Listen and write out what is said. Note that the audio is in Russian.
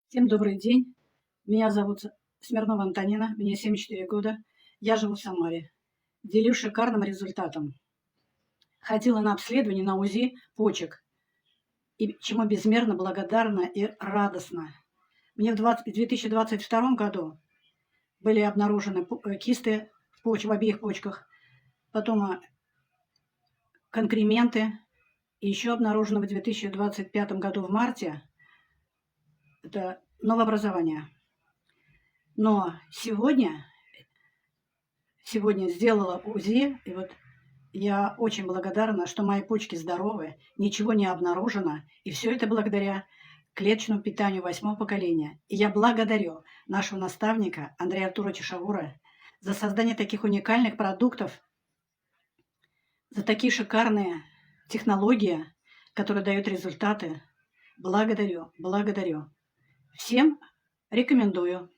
Всем добрый день. Меня зовут Смирнова Антонина, мне 74 года. Я живу в Самаре. Делюсь шикарным результатом. Ходила на обследование на УЗИ почек, и чему безмерно благодарна и радостна. Мне в 2022 году были обнаружены кисты в обеих почках, потом конкременты, и еще обнаружено в 2025 году в марте это новообразование. Но сегодня сделала УЗИ, и вот я очень благодарна, что мои почки здоровы, ничего не обнаружено, и все это благодаря клеточному питанию 8-го поколения. И я благодарю нашего наставника Андрея Артуровича Шавура за создание таких уникальных продуктов, за такие шикарные технологии, которые дают результаты. Благодарю. Всем рекомендую.